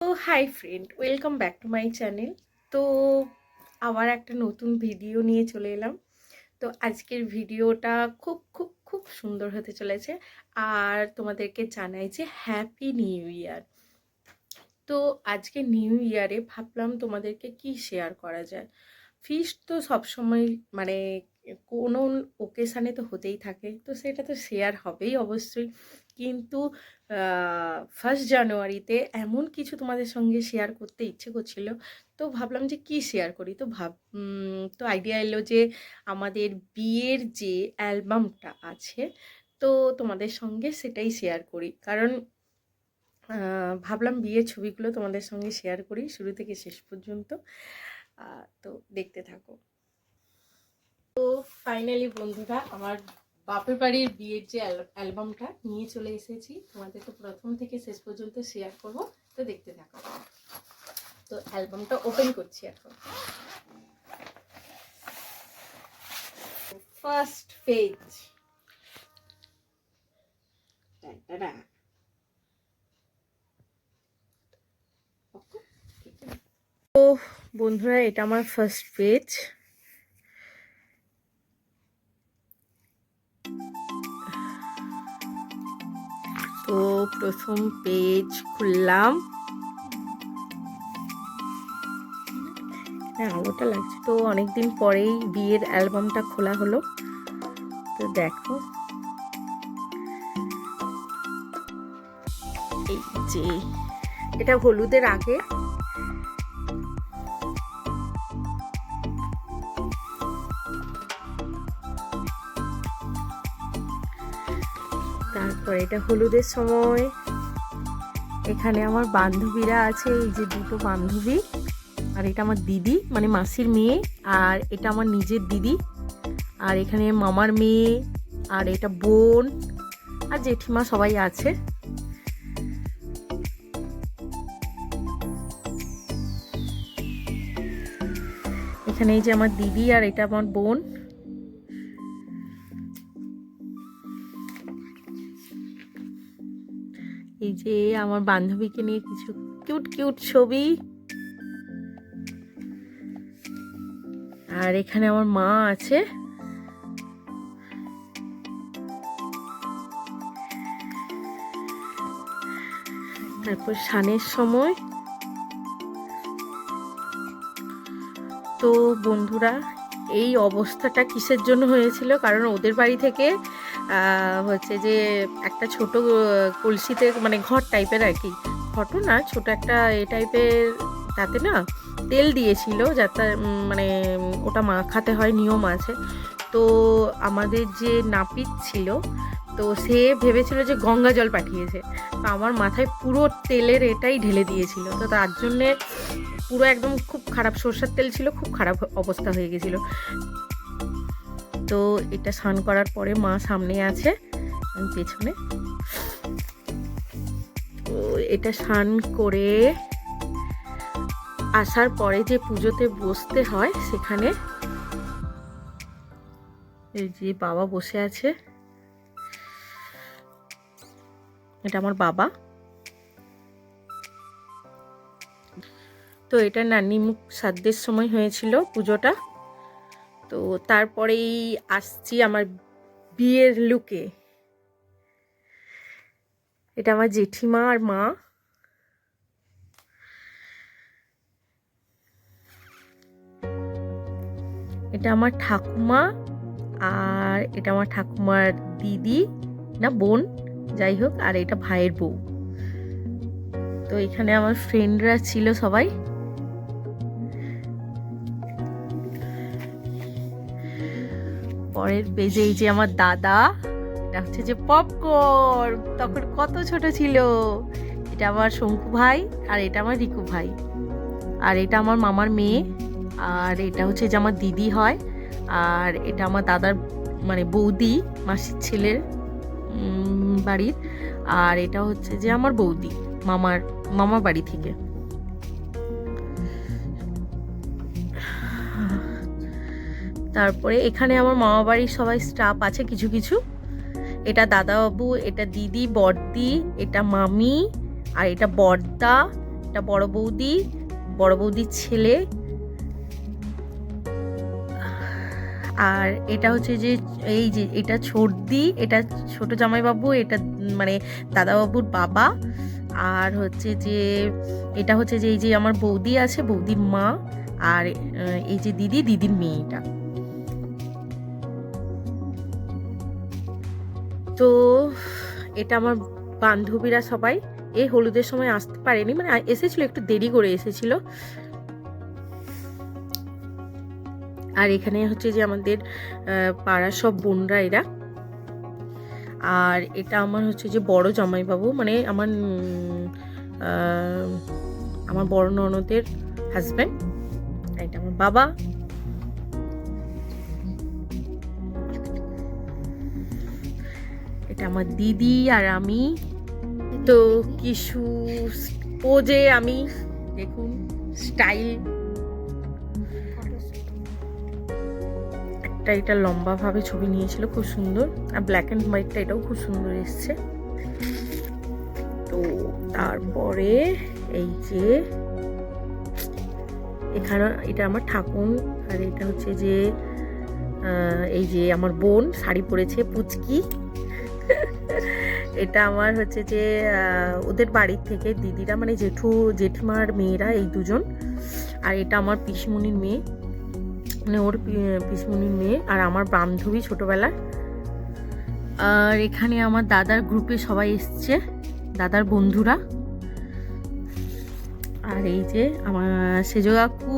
তো hi friend, welcome back to my channel. তো আবার একটা নতুন ভিডিও নিয়ে চলে এলাম। তো আজকের ভিডিওটা খুব খুব খুব সুন্দর হতে চলেছে। আর তোমাদেরকে জানাই যে হ্যাপি নিউ ইয়ার। তো আজকে নিউ ইয়ারে ভাবলাম তোমাদেরকে কি শেয়ার করা যায়। ফিস্ট তো সবসময় মানে কোনো ওকেশানে তো হতেই থাকে, তো সেটা তো শেয়ার হবেই অবশ্যই। কিন্তু 1 জানুয়ারিতে এমন কিছু তোমাদের সঙ্গে শেয়ার করতে ইচ্ছে করছিল। তো ভাবলাম যে কি শেয়ার করি। তো আইডিয়া এলো যে আমাদের বিয়ের যে অ্যালবামটা আছে, তো তোমাদের সঙ্গে সেটাই শেয়ার করি। কারণ ভাবলাম বিয়ের ছবিগুলো তোমাদের সঙ্গে শেয়ার করি শুরু থেকে শেষ পর্যন্ত। তো দেখতে থাকো। তো ফাইনালি বন্ধুরা, আমার বাপের বাড়ির বিয়ের যে অ্যালবামটা নিয়ে চলে এসেছি, তোমাদেরকে প্রথম থেকে শেষ পর্যন্ত শেয়ার করব। তো দেখতে থাকো। তো অ্যালবামটা ওপেন করছি এখন। First page. তো বন্ধুরা, এটা আমার ফার্স্ট পেজ। তো প্রথম পেজ খুললাম। হ্যাঁ, আলোটা লাগছে। তো অনেকদিন পরেই বিয়ের অ্যালবামটা খোলা হলো। তো দেখো, এই যে এটা হলুদের আগে। তারপর এটা হলুদের সময়। এখানে আমার বান্ধবীরা আছে, এই যে দুটো বান্ধবী। আর এটা আমার দিদি, মানে মাসির মেয়ে। আর এটা আমার নিজের দিদি। আর এখানে মামার মেয়ে। আর এটা বোন আর জেঠিমা সবাই আছে। এখানে এই যে আমার দিদি আর এটা আমার বোন। এই যে আমার বান্ধবীকে নিয়ে কিছু কিউট কিউট ছবি। আর এখানে আমার মা আছে। তারপর স্নানের সময়। তো বন্ধুরা, এই অবস্থাটা কিসের জন্য হয়েছিল, কারণ ওদের বাড়ি থেকে হচ্ছে যে একটা ছোট কলসিতে, মানে ঘট টাইপের আর কি, ঘটও না, ছোট একটা এ টাইপের, তাতে না তেল দিয়েছিল, যাতে মানে ওটা মাখাতে হয়, নিয়ম আছে। তো আমাদের যে নাপিত ছিল, তো সে ভেবেছিল যে গঙ্গা জল পাঠিয়েছে। তো আমার মাথায় পুরো তেলের এটাই ঢেলে দিয়েছিল। তো তার জন্যে পুরো একদম খুব খারাপ, সরষের তেল ছিল, খুব খারাপ অবস্থা হয়ে গেছিল। তো এটা স্নান করার পরে মা সামনে আছে, পেছনে। তো এটা স্নান করে আসার পরে যে পুজোতে বসতে হয়, সেখানে এই যে বাবা বসে আছে। এটা আমার বাবা। তো এটা নানি মুখ শ্রাদ্ধের সময় হয়েছিল পুজোটা। তো তারপরেই আসছি আমার বিয়ের লুকে। এটা আমার জেঠিমা আর মা। এটা আমার ঠাকুমা। আর এটা আমার ঠাকুমার দিদি, না বোন, যাই হোক। আর এটা ভাইয়ের বউ। তো এখানে আমার ফ্রেন্ডরা ছিল সবাই। পরের পেজে এই যে আমার দাদা। এটা হচ্ছে যে পপকর্ন, তখন কত ছোট ছিল। এটা আমার শঙ্কু ভাই। আর এটা আমার রিকু ভাই। আর এটা আমার মামার মেয়ে। আর এটা হচ্ছে যে আমার দিদি হয়। আর এটা আমার দাদার মানে বৌদি, মাসির ছেলের বাড়ির। আর এটা হচ্ছে যে আমার বৌদি, মামার বাড়ি থেকে। তারপরে এখানে আমার মামা বাড়ির সবাই স্টাফ আছে কিছু কিছু। এটা দাদাবাবু, এটা দিদি, বড়দি, এটা মামি, আর এটা বড়দা, এটা বড় বৌদির ছেলে। আর এটা হচ্ছে যে এই যে এটা ছোটদি, এটা ছোট জামাইবাবু, এটা মানে দাদাবাবুর বাবা। আর হচ্ছে যে এটা হচ্ছে যে এই যে আমার বৌদি আছে, বৌদির মা। আর এই যে দিদির মেয়েটা। তো এটা আমার বান্ধবীরা সবাই এই হলুদের সময় আসতে পারেনি, মানে এসেছিল, একটু দেরি করে এসেছিল। আর এখানে হচ্ছে যে আমাদের পাড়ার সব বোনরা এরা। আর এটা আমার হচ্ছে যে বড় জামাইবাবু, মানে আমার বড় ননদের হাজব্যান্ড। এটা আমার বাবা। এটা আমার দিদি আর আমি। তো কিছু পোজে আমি দেখুন স্টাইল। এটা লম্বা ভাবে ছবি নিয়েছিল, খুব সুন্দর। আর ব্ল্যাক অ্যান্ড হোয়াইটটা এটাও খুব সুন্দর এসছে। তো তারপরে এই যে এখানে এটা আমার ঠাকুর। আর এটা হচ্ছে যে এই যে আমার বোন শাড়ি পরেছে, পুচকি। এটা আমার হচ্ছে যে ওদের বাড়ির থেকে দিদিরা, মানে জেঠিমার মেয়েরা, এই দুজন। আর এটা আমার পিসমণির মেয়ে, মানে ওর পিসমণির মেয়ে। আর আমার বান্ধবী ছোটবেলা। আর এখানে আমার দাদার গ্রুপে সবাই এসছে, দাদার বন্ধুরা। আর এই যে আমার সেজো কাকু,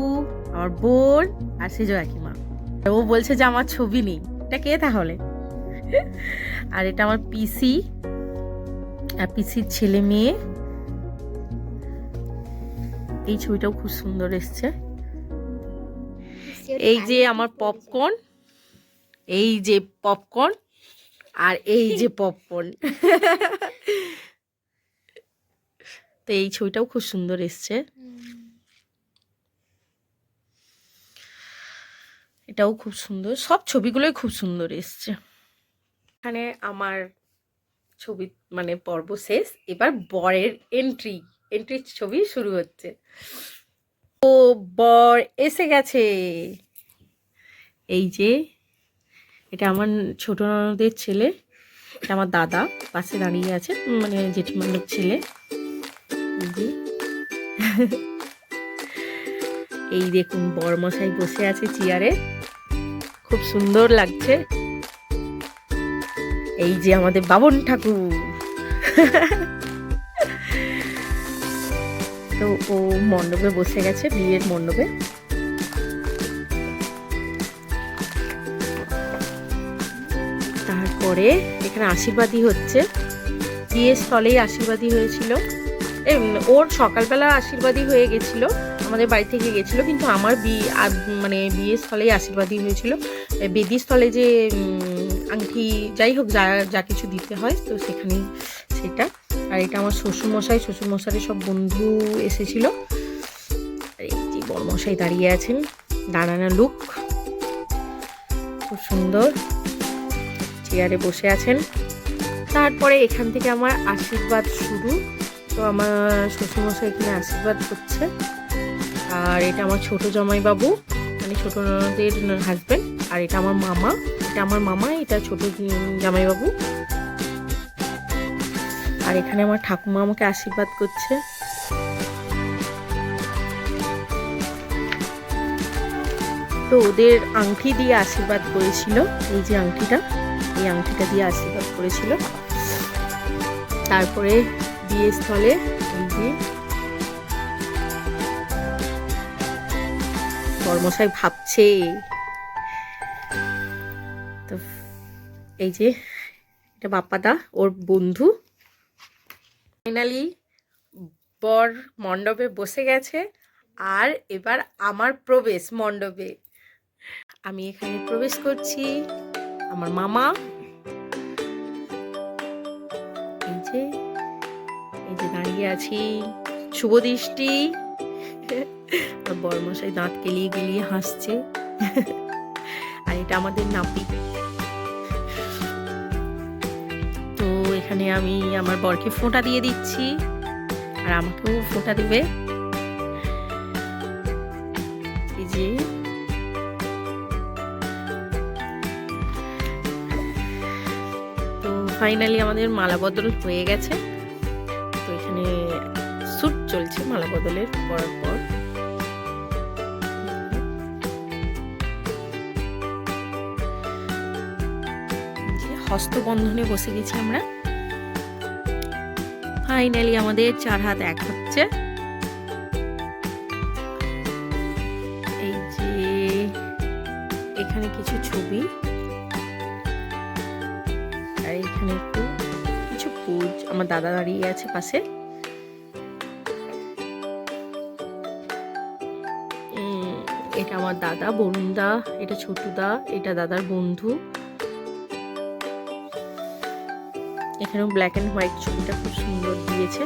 আমার বোন আর সেজো কাকিমা। ও বলছে যে আমার ছবি নেই, এটা কে তাহলে? আর এটা আমার পিসি আর পিসির ছেলে মেয়ে। এই ছবিটাও খুব সুন্দর এসছে। এই যে আমার পপকর্ন, এই যে পপকর্ন, আর এই যে পপকর্ন। তো এই ছবিটাও খুব সুন্দর এসছে। এটাও খুব সুন্দর, সব ছবিগুলোই খুব সুন্দর এসছে। এখানে আমার ছবি মানে পর্ব শেষ, এবার বরের এন্ট্রির ছবি শুরু হচ্ছে। ও বর এসে গেছে। এই যে এটা আমার ছোট ননদের ছেলে, এটা আমার দাদা পাশে দাঁড়িয়ে আছে, মানে জেঠিমার ছেলে। এই দেখুন বরমশাই বসে আছে চেয়ারে, খুব সুন্দর লাগছে। এই যে আমাদের বাবন ঠাকুর। তো ও মণ্ডপে বসে গেছে, বিয়ের মণ্ডপে। তারপরে এখানে আশীর্বাদী হচ্ছে, বিয়ের স্থলেই আশীর্বাদী হয়েছিল। ওর সকালবেলা আশীর্বাদী হয়ে গেছিল, আমাদের বাড়ি থেকে গেছিল, কিন্তু আমার মানে বিয়ের স্থলেই আশীর্বাদী হয়েছিল। বেদির স্থলে যে আংটি, যাই হোক, যা কিছু দিতে হয়, তো সেখানেই সেটা। আর এটা আমার শ্বশুরমশাইয়ের সব বন্ধু এসেছিল। আর এই যে বড়মশাই দাঁড়িয়ে আছেন, দাঁড়ানো লুক, খুব সুন্দর, চেয়ারে বসে আছেন। তারপরে এখান থেকে আমার আশীর্বাদ শুরু। তো আমার শ্বশুরমশাই এখানে আশীর্বাদ করছে। আর এটা আমার ছোট জামাইবাবু, মানে ছোট ননদের হাজব্যান্ড। আর এটা আমার মামা, এটা ছোট জামাইবাবু। আর এখানে আমার ঠাকুমা আমাকে আশীর্বাদ করছে। তো ওদের আংটি দিয়ে আশীর্বাদ করেছিল, এই যে আংটিটা, এই আংটিটা দিয়ে আশীর্বাদ করেছিল। তারপরে বিয়ের স্থলে এই যে বরমশাই ভাবছে। তো এই যে এটা বাপ্পাদা, ওর বন্ধু। ফাইনালি বর মণ্ডপে বসে গেছে। আর এবার আমার প্রবেশ মণ্ডপে। আমি এখানে প্রবেশ করছি, আমার মামা। এই যে দাঁড়িয়ে আছি, শুভ দৃষ্টি। বরমশাই দাঁত কেলিয়ে হাসছে। আর এটা আমাদের নাপিত। তো এখানে আমি আমার বরকে ফোঁটা দিয়ে দিচ্ছি, আর আমাকেও ফোঁটা দেবে। যে তো ফাইনালি আমাদের মালা বদল হয়ে গেছে। তো এখানে শ্যুট চলছে মালা বদলের পরার পর। হস্তবন্ধনে বসে গেছি আমরা। ফাইনালি আমাদের 4 হাত এক হচ্ছে। এই যে এখানে কিছু ছবি আর এখানে একটু কিছু পুজ। আমার দাদা দাঁড়িয়ে আছে পাশে। এটা আমার দাদা, বরুণদা, এটা ছোটুদা, এটা দাদার বন্ধু। এখানেও ব্ল্যাক অ্যান্ড হোয়াইট ছবিটা খুব সুন্দর দিয়েছে।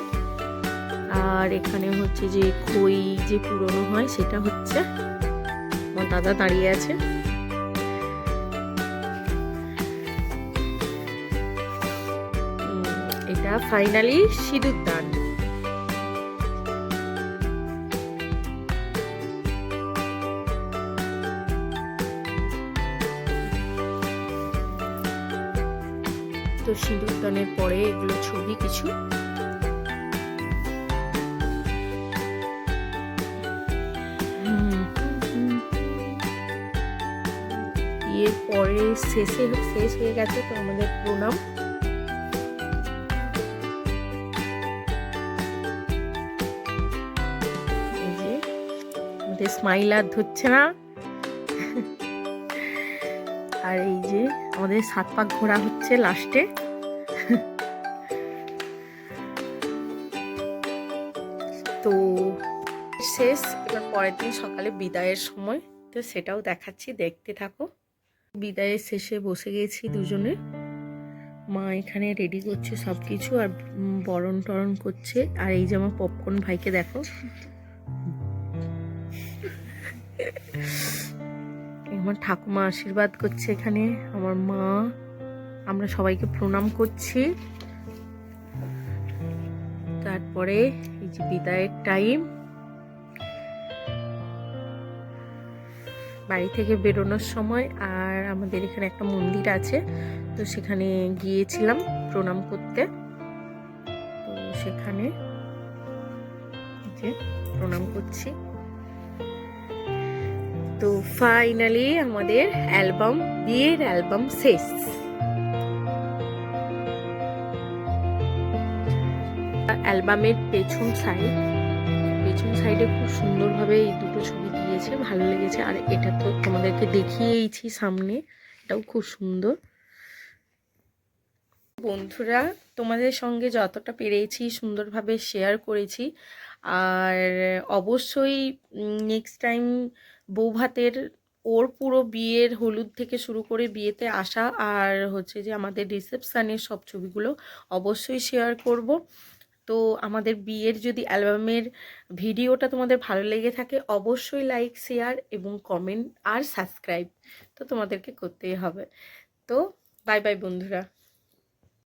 আর এখানে হচ্ছে যে খই যে পুরনো হয় সেটা হচ্ছে, আমার দাদা দাঁড়িয়ে আছে। এটা ফাইনালি সিঁদুর দান। তো সিঁদুর দানের পরে এগুলো ছবি কিছু। বিয়ের পরে শেষ হয়ে গেছে। তো আমাদের প্রণাম। এই যে আমাদের স্মাইল আর ধরছে না। আর এই যে আমাদের 7 পাক ঘোরা হচ্ছে লাস্টে। তো শেষ। এবার পরের দিন সকালে বিদায়ের সময়, তো সেটাও দেখাচ্ছি, দেখতে থাকো। বিদায়ের শেষে বসে গেছি দুজনে। মা এখানে রেডি করছে সব কিছু আর বরণ টরণ করছে। আর এই যে আমার পপকর্ন ভাইকে দেখো, আমার ঠাকুমা আশীর্বাদ করছে এখানে, আমার মা, আমরা সবাইকে প্রণাম করছি। তারপরে এই যে বিদায়ের টাইম, বাড়ি থেকে বেরোনোর সময়। আর আমাদের এখানে একটা মন্দির আছে, তো সেখানে গিয়েছিলাম প্রণাম করতে। তো সেখানে যে প্রণাম করছি। তো ফাইনালি আমাদের বিয়ের অ্যালবাম শেষ। অ্যালবামের পেছন সাইডে খুব সুন্দরভাবে এই দুটো ছবি দিয়েছে, ভালো লেগেছে। আর এটা তো তোমাদেরকে দেখিয়েইছি সামনে, এটাও খুব সুন্দর। বন্ধুরা, তোমাদের সঙ্গে যতটা পেরেছি সুন্দরভাবে শেয়ার করেছি। আর অবশ্যই নেক্সট টাইম বৌভাতের ওর পুরো বিয়ের হলুদ থেকে শুরু করে বিয়েতে আসা আর হচ্ছে যে আমাদের রিসেপশানের সব ছবিগুলো অবশ্যই শেয়ার করব। তো আমাদের বিয়ের যদি অ্যালবামের ভিডিওটা তোমাদের ভালো লেগে থাকে, অবশ্যই লাইক, শেয়ার এবং কমেন্ট আর সাবস্ক্রাইব তো তোমাদেরকে করতেই হবে। তো বাই বাই বন্ধুরা।